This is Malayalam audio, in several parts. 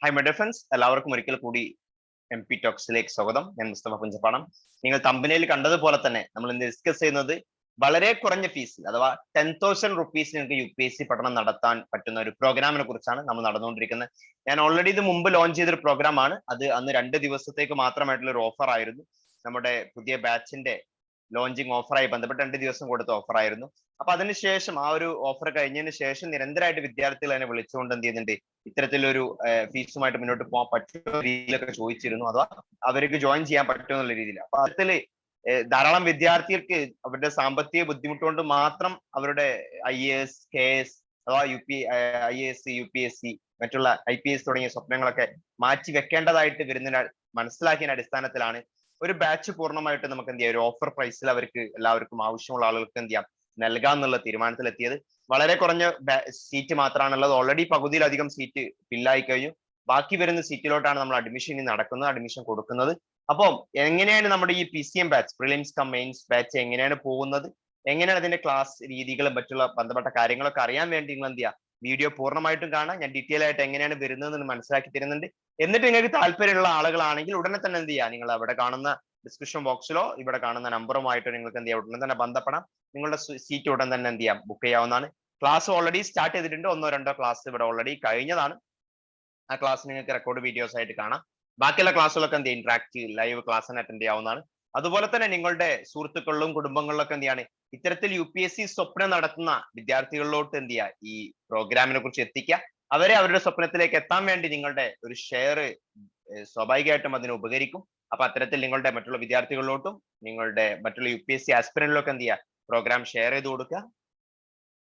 Hi, my dear friends. എല്ലാവർക്കും ഒരിക്കൽ കൂടി MP ടോക്സിലേക്ക് സ്വാഗതം. ഞാൻ മുസ്തഫ പുഞ്ചപ്പാടം. നിങ്ങൾ തമ്പനയിൽ കണ്ടതുപോലെ തന്നെ നമ്മൾ ഇന്ന് ഡിസ്കസ് ചെയ്യുന്നത് വളരെ കുറഞ്ഞ ഫീസിൽ അഥവാ 10,000 rupees നിങ്ങൾക്ക് UPSC പഠനം നടത്താൻ പറ്റുന്ന ഒരു പ്രോഗ്രാമിനെ കുറിച്ചാണ് നമ്മൾ നടന്നുകൊണ്ടിരിക്കുന്നത്. ഞാൻ ഓൾറെഡി ഇത് മുമ്പ് ലോഞ്ച് ചെയ്തൊരു പ്രോഗ്രാമാണ്. അത് അന്ന് 2 ദിവസത്തേക്ക് മാത്രമായിട്ടുള്ള ഒരു ഓഫർ ആയിരുന്നു. നമ്മുടെ പുതിയ ബാച്ചിന്റെ ലോഞ്ചിങ് ഓഫറായി ബന്ധപ്പെട്ട് 2 ദിവസം കൊടുത്ത ഓഫർ ആയിരുന്നു. അപ്പൊ അതിനുശേഷം ആ ഒരു ഓഫർ കഴിഞ്ഞതിന് ശേഷം നിരന്തരമായിട്ട് വിദ്യാർത്ഥികൾ എന്നെ വിളിച്ചുകൊണ്ട് എന്ത് ചെയ്യുന്നുണ്ട്, ഇത്തരത്തിലൊരു ഫീസുമായിട്ട് മുന്നോട്ട് പോകാൻ പറ്റുന്ന രീതിയിലൊക്കെ ചോദിച്ചിരുന്നു, അഥവാ അവർക്ക് ജോയിൻ ചെയ്യാൻ പറ്റുമോ എന്നുള്ള രീതിയിൽ. അപ്പൊ അതിൽ ധാരാളം വിദ്യാർത്ഥികൾക്ക് അവരുടെ സാമ്പത്തിക ബുദ്ധിമുട്ട് കൊണ്ട് മാത്രം അവരുടെ IAS, KS അഥവാ IAS, UPSC മറ്റുള്ള IPS തുടങ്ങിയ സ്വപ്നങ്ങളൊക്കെ മാറ്റി വെക്കേണ്ടതായിട്ട് വരുന്ന മനസ്സിലാക്കിയ അടിസ്ഥാനത്തിലാണ് ഒരു ബാച്ച് പൂർണ്ണമായിട്ട് നമുക്ക് എന്ത് ചെയ്യാം, ഒരു ഓഫർ പ്രൈസിൽ അവർക്ക് എല്ലാവർക്കും ആവശ്യമുള്ള ആളുകൾക്ക് എന്ത് ചെയ്യാം നൽകാന്നുള്ള തീരുമാനത്തിലെത്തിയത്. വളരെ കുറഞ്ഞ സീറ്റ് മാത്രമാണുള്ളത്. ഓൾറെഡി പകുതിയിലധികം സീറ്റ് ഫില്ലായി കഴിഞ്ഞു. ബാക്കി വരുന്ന സീറ്റിലോട്ടാണ് നമ്മൾ അഡ്മിഷൻ നടക്കുന്നത്, അഡ്മിഷൻ കൊടുക്കുന്നത്. അപ്പം എങ്ങനെയാണ് നമ്മുടെ ഈ PCM batch, prelims cum mains batch എങ്ങനെയാണ് പോകുന്നത്, എങ്ങനെയാണ് അതിന്റെ ക്ലാസ് രീതികളും മറ്റുള്ള ബന്ധപ്പെട്ട കാര്യങ്ങളൊക്കെ അറിയാൻ വേണ്ടി നിങ്ങൾ എന്ത് ചെയ്യുക, വീഡിയോ പൂർണ്ണമായിട്ടും കാണാം. ഞാൻ ഡീറ്റെയിൽ ആയിട്ട് എങ്ങനെയാണ് വരുന്നതെന്ന് മനസ്സിലാക്കി തരുന്നുണ്ട്. എന്നിട്ട് നിങ്ങൾക്ക് താല്പര്യമുള്ള ആളുകളാണെങ്കിൽ ഉടനെ തന്നെ എന്ത് ചെയ്യുക, നിങ്ങൾ അവിടെ കാണുന്ന ഡിസ്ക്രിപ്ഷൻ ബോക്സിലോ ഇവിടെ കാണുന്ന നമ്പറുമായിട്ട് നിങ്ങൾക്ക് എന്ത് ചെയ്യാം, ഉടനെ തന്നെ ബന്ധപ്പെടാം. നിങ്ങളുടെ സീറ്റ് ഉടൻ തന്നെ എന്ത് ചെയ്യാം, ബുക്ക് ചെയ്യാവുന്നതാണ്. ക്ലാസ് ഓൾറെഡി സ്റ്റാർട്ട് ചെയ്തിട്ടുണ്ട്. 1-2 ക്ലാസ് ഇവിടെ ഓൾറെഡി കഴിഞ്ഞതാണ്. ആ ക്ലാസ് നിങ്ങൾക്ക് റെക്കോർഡ് വീഡിയോസ് ആയിട്ട് കാണാം. ബാക്കിയുള്ള ക്ലാസ്സുകളൊക്കെ എന്ത് ചെയ്യും, ഇന്ററാക്റ്റീവ് ലൈവ് ക്ലാസ് അറ്റൻഡ് ചെയ്യാവുന്നതാണ്. അതുപോലെ തന്നെ നിങ്ങളുടെ സുഹൃത്തുക്കളിലും കുടുംബങ്ങളിലൊക്കെ എന്ത് ചെയ്യാണ്, ഇത്തരത്തിൽ UPSC സ്വപ്നം നടത്തുന്ന വിദ്യാർത്ഥികളിലോട്ട് എന്ത് ചെയ്യുക, ഈ പ്രോഗ്രാമിനെ കുറിച്ച് എത്തിക്കുക. അവരെ അവരുടെ സ്വപ്നത്തിലേക്ക് എത്താൻ വേണ്ടി നിങ്ങളുടെ ഒരു ഷെയർ സ്വാഭാവികമായിട്ടും അതിന് ഉപകരിക്കും. അപ്പൊ അത്തരത്തിൽ നിങ്ങളുടെ മറ്റുള്ള വിദ്യാർത്ഥികളിലോട്ടും നിങ്ങളുടെ മറ്റുള്ള UPSC ആസ്പിരന്റിലൊക്കെ എന്ത് ചെയ്യുക, പ്രോഗ്രാം ഷെയർ ചെയ്ത് കൊടുക്കുക.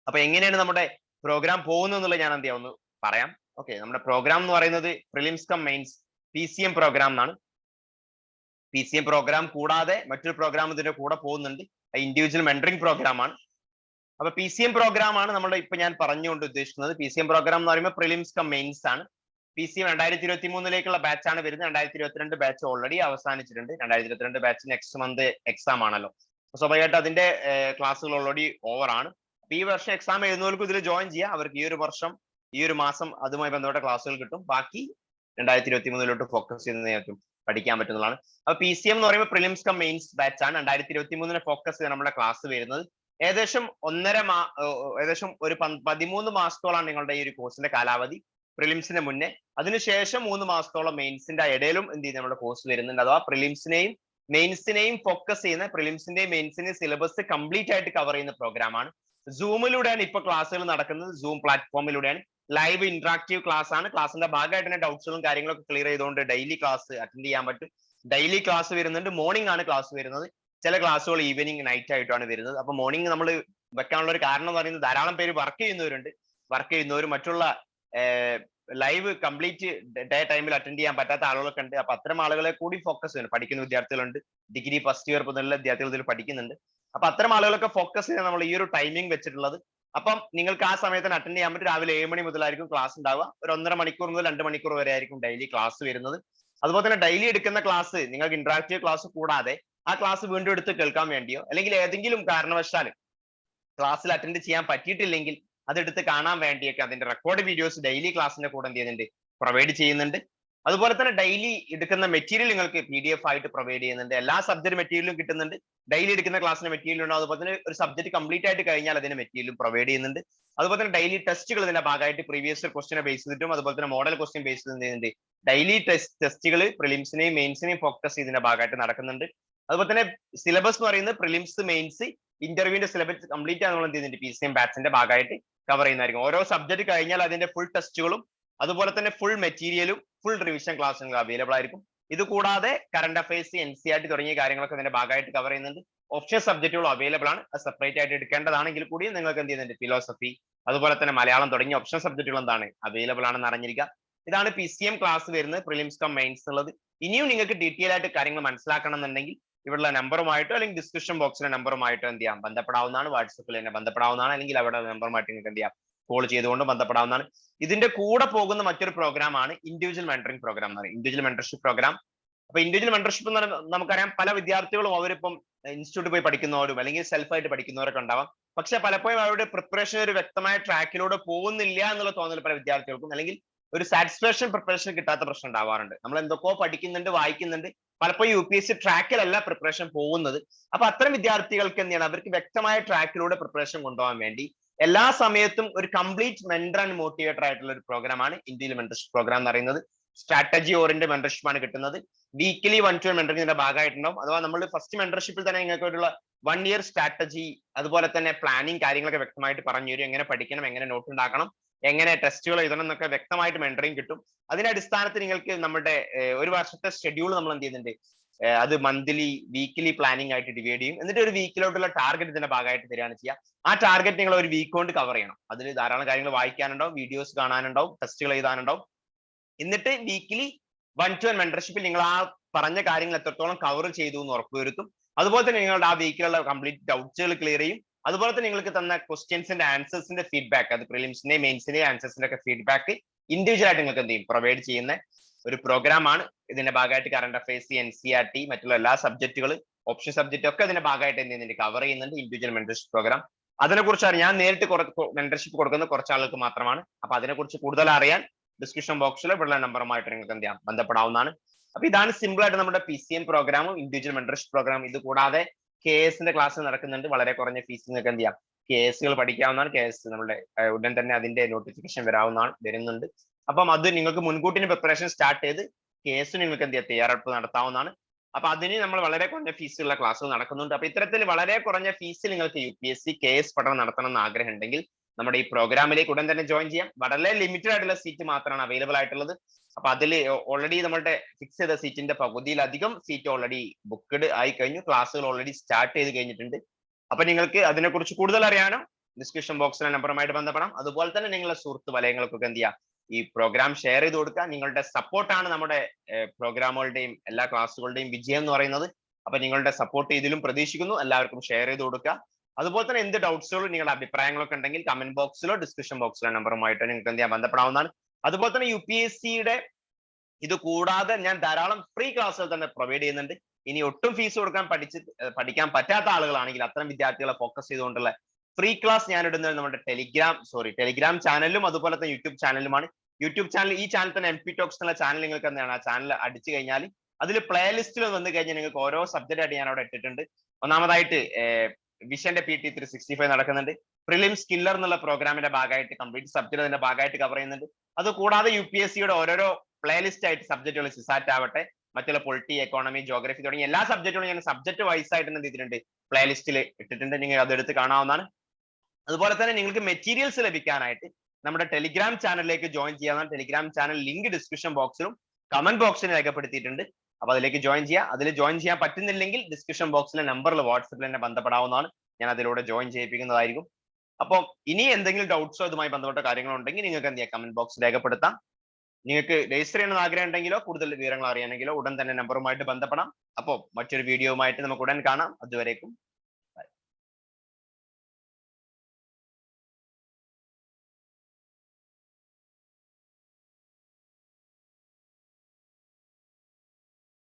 അപ്പൊ എങ്ങനെയാണ് നമ്മുടെ പ്രോഗ്രാം പോകുന്നത് എന്നുള്ളത് ഞാൻ എന്ത് ചെയ്യാം ഒന്ന് പറയാം. ഓക്കെ, നമ്മുടെ പ്രോഗ്രാം എന്ന് പറയുന്നത് prelims cum mains PCM programme എന്നാണ്. PCM പ്രോഗ്രാം കൂടാതെ മറ്റൊരു പ്രോഗ്രാം ഇതിന്റെ കൂടെ പോകുന്നുണ്ട്, ഇൻഡിവിജ്വൽ മെന്ററിംഗ് പ്രോഗ്രാം ആണ്. അപ്പൊ PCM പ്രോഗ്രാം ആണ് നമ്മൾ ഇപ്പൊ ഞാൻ പറഞ്ഞുകൊണ്ട് ഉദ്ദേശിക്കുന്നത്. PCM പ്രോഗ്രാം എന്ന് പറയുമ്പോൾ പ്രിലിംസ് കം മെയിൻസ് ആണ്. PCM 2023 ബാച്ചാണ് വരുന്നത്. 2022 ബാച്ച് ഓൾറെഡി അവസാനിച്ചിട്ടുണ്ട്. 2022 ബാച്ച് നെക്സ്റ്റ് മന്ത് എക്സാം ആണല്ലോ. സ്വാഭാവികമായിട്ട് അതിന്റെ ക്ലാസ്സുകൾ ഓൾറെഡി ഓവർ ആണ്. അപ്പൊ ഈ വർഷം എക്സാം എഴുതുന്നവർക്കും ഇതിൽ ജോയിൻ ചെയ്യാം. അവർക്ക് ഈ ഒരു വർഷം ഈ ഒരു മാസം അതുമായി ബന്ധപ്പെട്ട ക്ലാസ്സുകൾ കിട്ടും. ബാക്കി 2023 ഫോക്കസ് ചെയ്യുന്നതിനും പഠിക്കാൻ പറ്റുന്നതാണ്. അപ്പൊ PCM എന്ന് പറയുമ്പോൾ പ്രിലിംസ് കം മെയിൻസ് ബാച്ച് ആണ്. 2023 ഫോക്കസ് ചെയ്ത് നമ്മുടെ ക്ലാസ് വരുന്നത്. ഏകദേശം ഒരു 13 മാസത്തോളാണ് നിങ്ങളുടെ ഈ ഒരു കോഴ്സിന്റെ കാലാവധി, പ്രിലിംസിന് മുന്നേ. അതിനുശേഷം 3 മാസത്തോളം മെയിൻസിന്റെ ഇടയിലും എന്ത് ചെയ്യും, നമ്മുടെ കോഴ്സ് വരുന്നുണ്ട്. അഥവാ പ്രിലിംസിനെയും മെയിൻസിനെയും ഫോക്കസ് ചെയ്യുന്ന, പ്രിലിംസിന്റെയും മെയിൻസിന്റെയും സിലബസ് കംപ്ലീറ്റ് ആയിട്ട് കവർ ചെയ്യുന്ന പ്രോഗ്രാമാണ്. സൂമിലൂടെയാണ് ഇപ്പൊ ക്ലാസ്സുകൾ നടക്കുന്നത്. സൂം പ്ലാറ്റ്ഫോമിലൂടെയാണ്. ലൈവ് ഇന്ററാക്റ്റീവ് ക്ലാസ് ആണ്. ക്ലാസ്സിന്റെ ഭാഗമായിട്ട് തന്നെ ഡൗട്ട്സുകളും കാര്യങ്ങളൊക്കെ ക്ലിയർ ചെയ്തുകൊണ്ട് ഡെയിലി ക്ലാസ് അറ്റൻഡ് ചെയ്യാൻ പറ്റും. ഡെയിലി ക്ലാസ് വരുന്നുണ്ട്. മോർണിംഗ് ആണ് ക്ലാസ് വരുന്നത്. ചില ക്ലാസ്സുകൾ ഈവനിങ് നൈറ്റ് ആയിട്ടാണ് വരുന്നത്. അപ്പൊ മോർണിംഗ് നമ്മൾ വെക്കാനുള്ള ഒരു കാരണം എന്ന് പറയുന്നത്, ധാരാളം പേര് വർക്ക് ചെയ്യുന്നവരും മറ്റുള്ള ലൈവ് കംപ്ലീറ്റ് ഡേ ടൈമിൽ അറ്റൻഡ് ചെയ്യാൻ പറ്റാത്ത ആളുകളൊക്കെ ഉണ്ട്. അപ്പൊ അത്തരം ആളുകളെ കൂടി ഫോക്കസ് ചെയ്യുന്നു. പഠിക്കുന്ന വിദ്യാർത്ഥികളുണ്ട്, ഡിഗ്രി ഫസ്റ്റ് ഇയർ മുതലുള്ള വിദ്യാർത്ഥികൾ ഇതിൽ പഠിക്കുന്നുണ്ട്. അപ്പൊ അത്തരം ആളുകളൊക്കെ ഫോക്കസ് ചെയ്യാൻ നമ്മൾ ഈ ഒരു ടൈമിംഗ് വെച്ചിട്ടുള്ളത്. അപ്പം നിങ്ങൾക്ക് ആ സമയത്തിന് അറ്റൻഡ് ചെയ്യാൻ പറ്റും. രാവിലെ 7 മണി മുതലായിരിക്കും ക്ലാസ് ഉണ്ടാവുക. ഒരു 1.5 മണിക്കൂർ മുതൽ 2 മണിക്കൂർ വരെ ആയിരിക്കും ഡെയിലി ക്ലാസ് വരുന്നത്. അതുപോലെ തന്നെ ഡെയിലി എടുക്കുന്ന ക്ലാസ് നിങ്ങൾക്ക് ഇന്ററാക്റ്റീവ് ക്ലാസ് കൂടാതെ ആ ക്ലാസ് വീണ്ടും എടുത്ത് കേൾക്കാൻ വേണ്ടിയോ അല്ലെങ്കിൽ ഏതെങ്കിലും കാരണവശാലും ക്ലാസ്സിൽ അറ്റൻഡ് ചെയ്യാൻ പറ്റിയിട്ടില്ലെങ്കിൽ അതെടുത്ത് കാണാൻ വേണ്ടിയൊക്കെ അതിന്റെ റെക്കോർഡ് വീഡിയോസ് ഡെയിലി ക്ലാസ്സിന്റെ കൂടെ എന്ത് ചെയ്യുന്നുണ്ട്, പ്രൊവൈഡ് ചെയ്യുന്നുണ്ട്. അതുപോലെ തന്നെ ഡെയിലി എടുക്കുന്ന മെറ്റീരിയൽ നിങ്ങൾക്ക് PDF ആയിട്ട് പ്രൊവൈഡ് ചെയ്യുന്നുണ്ട്. എല്ലാ സബ്ജക്ട് മെറ്റീരിയലും കിട്ടുന്നുണ്ട്. ഡെയിലി എടുക്കുന്ന ക്ലാസ്സിന്റെ മെറ്റീരിയൽ ഉണ്ടാവും. അതുപോലെ തന്നെ ഒരു സബ്ജക്ട് കംപ്ലീറ്റ് ആയിട്ട് കഴിഞ്ഞാൽ അതിന്റെ മെറ്റീരിയലും പ്രൊവൈഡ് ചെയ്യുന്നുണ്ട്. അതുപോലെ തന്നെ ഡെയിലി ടെസ്റ്റുകൾ ഇതിന്റെ ഭാഗമായിട്ട് പ്രീവിയസ് ക്വസ്റ്റിനെ ബേസ് ചെയ്തിട്ടും അതുപോലെ തന്നെ മോഡൽ ക്വസ്റ്റ്യൻ ബേസ് ചെയ്തിട്ടുണ്ട്. ഡെയിലി ടെസ്റ്റുകൾ പ്രിലിംസിനെയും മെയിൻസിനെയും ഫോക്കസ് ചെയ്തതിന്റെ ഭാഗമായിട്ട് നടക്കുന്നുണ്ട്. അതുപോലെ തന്നെ സിലബസ് എന്ന് പറയുന്നത് പ്രിലിംസ്, മെയിൻസ്, ഇന്റർവ്യൂവിന്റെ സിലബസ് കംപ്ലീറ്റ് ആണ് നമ്മൾ എന്ത് ചെയ്യുന്നുണ്ട്, PCM ബാച്ചിന്റെ ഭാഗമായിട്ട് കവർ ചെയ്യുന്നതായിരിക്കും. ഓരോ സബ്ജക്ട് കഴിഞ്ഞാൽ അതിന്റെ ഫുൾ ടെസ്റ്റുകളും അതുപോലെ തന്നെ ഫുൾ മെറ്റീരിയലും ഫുൾ റിവിഷൻ ക്ലാസ്സുകൾ അവൈലബിൾ ആയിരിക്കും. ഇത് കൂടാതെ കറന്റ് അഫയേഴ്സ്, NCERT തുടങ്ങിയ കാര്യങ്ങളൊക്കെ ഇതിന്റെ ഭാഗമായിട്ട് കവർ ചെയ്യുന്നുണ്ട്. ഓപ്ഷൻ സബ്ജക്റ്റുകളും അവൈലബിൾ ആണ്. അത് സെപ്പറേറ്റ് ആയിട്ട് എടുക്കേണ്ടതാണെങ്കിൽ കൂടി നിങ്ങൾക്ക് എന്ത് ചെയ്യുന്നുണ്ട്, ഫിലോസഫി അതുപോലെ തന്നെ മലയാളം തുടങ്ങിയ ഓപ്ഷൻ സബ്ജക്റ്റുകൾ എന്താണ് അവൈലബിൾ ആണെന്ന് അറിഞ്ഞിരിക്കുക. ഇതാണ് PCM ക്ലാസ് വരുന്നത്, പ്രിലിംസ് കം മെയിൻസ് എന്നുള്ളത്. ഇനിയും നിങ്ങൾക്ക് ഡീറ്റെയിൽ ആയിട്ട് കാര്യങ്ങൾ മനസ്സിലാക്കണം എന്നുണ്ടെങ്കിൽ ഇവിടെയുള്ള നമ്പറുമായിട്ടോ അല്ലെങ്കിൽ ഡിസ്ക്രിപ്ഷൻ ബോക്സിലെ നമ്പറുമായിട്ടോ എന്ത് ചെയ്യാം, ബന്ധപ്പെടാവുന്നതാണ്. വാട്സപ്പിൽ തന്നെ ബന്ധപ്പെടാവുന്നതാണ്. അല്ലെങ്കിൽ അവിടെ നമ്പറുമായിട്ട് നിങ്ങൾക്ക് എന്ത് ചെയ്യാം, കോൾ ചെയ്തുകൊണ്ട് ബന്ധപ്പെടാവുന്നതാണ്. ഇതിന്റെ കൂടെ പോകുന്ന മറ്റൊരു പ്രോഗ്രാം ആണ് ഇൻഡിവിജ്വൽ മെന്ററിംഗ് പ്രോഗ്രാം എന്ന് പറയുന്നത്. Individual mentorship programme. അപ്പൊ ഇൻഡിവിജ്വൽ മെന്റർഷിപ്പ് എന്ന് പറയുന്നത് നമുക്കറിയാം, പല വിദ്യാർത്ഥികളും അവരിപ്പം ഇൻസ്റ്റിറ്റ്യൂട്ടിൽ പോയി പഠിക്കുന്നവരും അല്ലെങ്കിൽ സെൽഫായിട്ട് പഠിക്കുന്നവരൊക്കെ ഉണ്ടാവാം. പക്ഷെ പലപ്പോഴും അവരുടെ പ്രിപ്പറേഷൻ ഒരു വ്യക്തമായ ട്രാക്കിലൂടെ പോകുന്നില്ല എന്നുള്ള തോന്നൽ പല വിദ്യാർത്ഥികൾക്കും, അല്ലെങ്കിൽ ഒരു സാറ്റിസ്ഫാക്ഷൻ പ്രിപ്പറേഷൻ കിട്ടാത്ത പ്രശ്നം ഉണ്ടാവാറുണ്ട്. നമ്മൾ എന്തൊക്കെയോ പഠിക്കുന്നുണ്ട്, വായിക്കുന്നുണ്ട്, പലപ്പോഴും UPSC ട്രാക്കിലല്ല പ്രിപ്പറേഷൻ പോകുന്നത്. അപ്പൊ അത്തരം വിദ്യാർത്ഥികൾക്ക് എന്താണ്, അവർക്ക് വ്യക്തമായ ട്രാക്കിലൂടെ പ്രിപ്പറേഷൻ കൊണ്ടുപോകാൻ വേണ്ടി എല്ലാ സമയത്തും ഒരു കംപ്ലീറ്റ് മെന്റർ ആൻഡ് മോട്ടിവേറ്റർ ആയിട്ടുള്ള ഒരു പ്രോഗ്രാമാണ് ഇന്ത്യയിൽ മെന്റർഷിപ്പ് പ്രോഗ്രാം എന്ന് പറയുന്നത്. സ്ട്രാറ്റജി ഓറിയന്റഡ് മെന്റർഷിപ്പ് ആണ് കിട്ടുന്നത്. Weekly 1-to-1 മെന്ററിംഗിന്റെ ഭാഗമായിട്ടുണ്ടാവും. അഥവാ നമ്മൾ ഫസ്റ്റ് മെന്റർഷിപ്പിൽ തന്നെ നിങ്ങൾക്ക് 1 year സ്ട്രാറ്റജി, അതുപോലെ തന്നെ പ്ലാനിങ് കാര്യങ്ങളൊക്കെ വ്യക്തമായിട്ട് പറഞ്ഞു തരും. എങ്ങനെ പഠിക്കണം, എങ്ങനെ നോട്ട് ഉണ്ടാക്കണം, എങ്ങനെ ടെസ്റ്റുകൾ എഴുതണം എന്നൊക്കെ വ്യക്തമായിട്ട് മെന്ററിംഗ് കിട്ടും. അതിന്റെ അടിസ്ഥാനത്തിൽ നിങ്ങൾക്ക് നമ്മുടെ ഒരു വർഷത്തെ ഷെഡ്യൂൾ നമ്മൾ എന്ത് ചെയ്യുന്നുണ്ട്, അത് മന്ത്ലി, വീക്കിലി പ്ലാനിങ് ആയിട്ട് ഡിവൈഡ് ചെയ്യും. എന്നിട്ട് ഒരു വീക്കിലോട്ടുള്ള ടാർഗറ്റ് ഇതിന്റെ ഭാഗമായിട്ട് തരികയാണ് ചെയ്യുക. ആ ടാർഗറ്റ് നിങ്ങൾ ഒരു വീക്ക് കൊണ്ട് കവർ ചെയ്യണം. അതിൽ ധാരാളം കാര്യങ്ങൾ വായിക്കാനുണ്ടാവും, വീഡിയോസ് കാണാനുണ്ടാവും, ടെസ്റ്റുകൾ എഴുതാനുണ്ടാവും. എന്നിട്ട് വീക്കിലി 1-to-1 മെന്റർഷിപ്പിൽ നിങ്ങൾ ആ പറഞ്ഞ കാര്യങ്ങൾ എത്രത്തോളം കവർ ചെയ്തു എന്ന് ഉറപ്പുവരുത്തും. അതുപോലെ തന്നെ നിങ്ങളുടെ ആ വീക്കിലുള്ള കംപ്ലീറ്റ് ഡൗട്ട്സുകൾ ക്ലിയർ ചെയ്യും. അതുപോലെ തന്നെ നിങ്ങൾക്ക് തന്ന ക്വസ്റ്റ്യൻസിന്റെ ആൻസേഴ്സിന്റെ ഫീഡ്ബാക്ക്, അത് പ്രിലിംസിന്റെയും മെയിൻസിന്റെയും ആൻസേഴ്സിന്റെ ഒക്കെ ഫീഡ്ബാക്ക് ഇൻഡിവിജ്വൽ ആയിട്ട് നിങ്ങൾക്ക് എന്ത് ചെയ്യും, പ്രൊവൈഡ് ചെയ്യുന്ന ഒരു പ്രോഗ്രാമാണ്. ഇതിന്റെ ഭാഗമായിട്ട് കറണ്ട് അഫയേഴ്സ്, NCERT, മറ്റുള്ള എല്ലാ സബ്ജക്റ്റുകൾ, ഓപ്ഷൻ സബ്ജക്റ്റ് ഒക്കെ ഇതിന്റെ ഭാഗമായിട്ട് എന്ത് ചെയ്യുന്നുണ്ട്, കവർ ചെയ്യുന്നുണ്ട് ഇൻഡിവിജ്വൽ മെന്റർഷിപ്പ് പ്രോഗ്രാം. അതിനെക്കുറിച്ച് ഞാൻ നേരിട്ട് മെന്റർഷിപ്പ് കൊടുക്കുന്ന കുറച്ച് ആളുകൾക്ക് മാത്രമാണ്. അപ്പൊ അതിനെക്കുറിച്ച് കൂടുതൽ അറിയാൻ ഡിസ്ക്രിപ്ഷൻ ബോക്സിൽ ഇവിടെ നമ്പറുമായിട്ട് നിങ്ങൾക്ക് എന്ത് ചെയ്യാം, ബന്ധപ്പെടാവുന്നതാണ്. അപ്പൊ ഇതാണ് സിമ്പിൾ ആയിട്ട് നമ്മുടെ PCM പ്രോഗ്രാമും ഇൻഡിവിജ്വൽ മെന്റർഷിപ്പ് പ്രോഗ്രാം. ഇത് കൂടാതെ KS ക്ലാസ് നടക്കുന്നുണ്ട്. വളരെ കുറഞ്ഞ ഫീസ് നിങ്ങൾക്ക് എന്ത് ചെയ്യാം, KSകൾ പഠിക്കാവുന്നതാണ്. KS നമ്മുടെ ഉടൻ തന്നെ അതിന്റെ നോട്ടിഫിക്കേഷൻ വരുന്നുണ്ട്. അപ്പം അത് നിങ്ങൾക്ക് മുൻകൂട്ടിന് പ്രിപ്പറേഷൻ സ്റ്റാർട്ട് ചെയ്ത് KS നിങ്ങൾക്ക് എന്ത് ചെയ്യാം, തയ്യാറെടുപ്പ് നടത്താവുന്നതാണ്. അപ്പൊ അതിന് നമ്മൾ വളരെ കുറഞ്ഞ ഫീസുള്ള ക്ലാസ്സുകൾ നടക്കുന്നുണ്ട്. അപ്പൊ ഇത്തരത്തിൽ വളരെ കുറഞ്ഞ ഫീസിൽ നിങ്ങൾക്ക് UPSC KS പഠനം നടത്തണം എന്ന് ആഗ്രഹം ഉണ്ടെങ്കിൽ നമ്മുടെ ഈ പ്രോഗ്രാമിലേക്ക് ഉടൻ തന്നെ ജോയിൻ ചെയ്യാം. വളരെ ലിമിറ്റഡ് ആയിട്ടുള്ള സീറ്റ് മാത്രമാണ് അവൈലബിൾ ആയിട്ടുള്ളത്. അപ്പൊ അതിൽ ഓൾറെഡി നമ്മുടെ ഫിക്സ് ചെയ്ത സീറ്റിന്റെ പകുതിയിലധികം സീറ്റ് ഓൾറെഡി ബുക്ക്ഡ് ആയി കഴിഞ്ഞു. ക്ലാസ്സുകൾ ഓൾറെഡി സ്റ്റാർട്ട് ചെയ്ത് കഴിഞ്ഞിട്ടുണ്ട്. അപ്പൊ നിങ്ങൾക്ക് അതിനെക്കുറിച്ച് കൂടുതൽ അറിയാനോ ഡിസ്ക്രിപ്ഷൻ ബോക്സിലെ നമ്പറുമായിട്ട് ബന്ധപ്പെടാം. അതുപോലെ തന്നെ നിങ്ങളുടെ സുഹൃത്ത് വലയങ്ങൾക്കൊക്കെ എന്ത് ചെയ്യാം, ഈ പ്രോഗ്രാം ഷെയർ ചെയ്ത് കൊടുക്കുക. നിങ്ങളുടെ സപ്പോർട്ടാണ് നമ്മുടെ പ്രോഗ്രാമുകളുടെയും എല്ലാ ക്ലാസ്സുകളുടെയും വിജയം എന്ന് പറയുന്നത്. അപ്പൊ നിങ്ങളുടെ സപ്പോർട്ട് ഇതിലും പ്രതീക്ഷിക്കുന്നു. എല്ലാവർക്കും ഷെയർ ചെയ്ത് കൊടുക്കുക. അതുപോലെ തന്നെ എന്ത് ഡൗട്ട്സുകളും നിങ്ങളുടെ അഭിപ്രായങ്ങളൊക്കെ ഉണ്ടെങ്കിൽ കമന്റ് ബോക്സിലോ ഡിസ്ക്രിപ്ഷൻ ബോക്സിലോ നമ്പറുമായിട്ട് നിങ്ങൾക്ക് എന്ത് ചെയ്യാൻ, ബന്ധപ്പെടാവുന്നതാണ്. അതുപോലെ തന്നെ UPSCയുടെ ഇത് കൂടാതെ ഞാൻ ധാരാളം ഫ്രീ ക്ലാസ്സുകൾ തന്നെ പ്രൊവൈഡ് ചെയ്യുന്നുണ്ട്. ഇനി ഒട്ടും ഫീസ് കൊടുക്കാൻ പഠിക്കാൻ പറ്റാത്ത ആളുകളാണെങ്കിൽ അത്തരം വിദ്യാർത്ഥികളെ ഫോക്കസ് ചെയ്തുകൊണ്ടുള്ള ഫ്രീ ക്ലാസ് ഞാൻ ഇടുന്നത് നമ്മുടെ ടെലിഗ്രാം ചാനലിലും അതുപോലെ തന്നെ യൂട്യൂബ് ചാനലുമാണ്. യൂട്യൂബ് ചാനൽ, ഈ ചാനൽ തന്നെ MP Talks എന്നുള്ള ചാനൽ നിങ്ങൾക്ക് എന്താണ്, ആ ചാനൽ അടിച്ചു കഴിഞ്ഞാൽ അതിൽ പ്ലേലിസ്റ്റിൽ വന്നു കഴിഞ്ഞാൽ നിങ്ങൾക്ക് ഓരോ സബ്ജക്റ്റ് ആയിട്ട് ഞാൻ അവിടെ ഇട്ടിട്ടുണ്ട്. ഒന്നാമതായിട്ട് വിഷന്റെ PT 365 നടക്കുന്നുണ്ട്. പ്രിലിംസ് കില്ലർ എന്നുള്ള പ്രോഗ്രാമിന്റെ ഭാഗമായിട്ട് കംപ്ലീറ്റ് സബ്ജക്ട് അതിന്റെ ഭാഗമായിട്ട് കവർ ചെയ്യുന്നുണ്ട്. അത് കൂടാതെ UPSCയുടെ ഓരോരോ പ്ലേലിസ്റ്റ് ആയിട്ട് സബ്ജക്റ്റുകൾ, CSAT ആവട്ടെ, മറ്റുള്ള പൊളിറ്റി, എക്കോണമി, ജോഗ്രഫി തുടങ്ങിയ എല്ലാ സബ്ജക്റ്റുകളും ഞാൻ സബ്ജക്ട് വൈസ് ആയിട്ട് എന്ത് ചെയ്തിട്ടുണ്ട്, പ്ലേലിസ്റ്റിൽ ഇട്ടിട്ടുണ്ട്. നിങ്ങൾ അതെടുത്ത് കാണാവുന്നതാണ്. അതുപോലെ തന്നെ നിങ്ങൾക്ക് മെറ്റീരിയൽസ് ലഭിക്കാനായിട്ട് നമ്മുടെ ടെലിഗ്രാം ചാനലിലേക്ക് ജോയിൻ ചെയ്യാവുന്നതാണ്. ടെലിഗ്രാം ചാനൽ ലിങ്ക് ഡിസ്ക്രിപ്ഷൻ ബോക്സിലും കമന്റ് ബോക്സിലും രേഖപ്പെടുത്തിയിട്ടുണ്ട്. അപ്പൊ അതിലേക്ക് ജോയിൻ ചെയ്യുക. അതിൽ ജോയിൻ ചെയ്യാൻ പറ്റുന്നില്ലെങ്കിൽ ഡിസ്ക്രിപ്ഷൻ ബോക്സിലെ നമ്പറിൽ വാട്സപ്പിൽ തന്നെ ബന്ധപ്പെടാവുന്നതാണ്. ഞാൻ അതിലൂടെ ജോയിൻ ചെയ്യിപ്പിക്കുന്നതായിരിക്കും. അപ്പോൾ ഇനി എന്തെങ്കിലും ഡൗട്ട്സോ ഇതുമായി ബന്ധപ്പെട്ട കാര്യങ്ങളോ ഉണ്ടെങ്കിൽ നിങ്ങൾക്ക് എന്ത് ചെയ്യാം, കമന്റ് ബോക്സിൽ രേഖപ്പെടുത്താം. നിങ്ങൾക്ക് രജിസ്റ്റർ ചെയ്യണമെന്ന് ആഗ്രഹം ഉണ്ടെങ്കിലോ കൂടുതൽ വിവരങ്ങൾ അറിയണമെങ്കിലോ ഉടൻ തന്നെ നമ്പറുമായിട്ട് ബന്ധപ്പെടാം. അപ്പോൾ മറ്റൊരു വീഡിയോയുമായിട്ട് നമുക്ക് ഉടൻ കാണാം. അതുവരേക്കും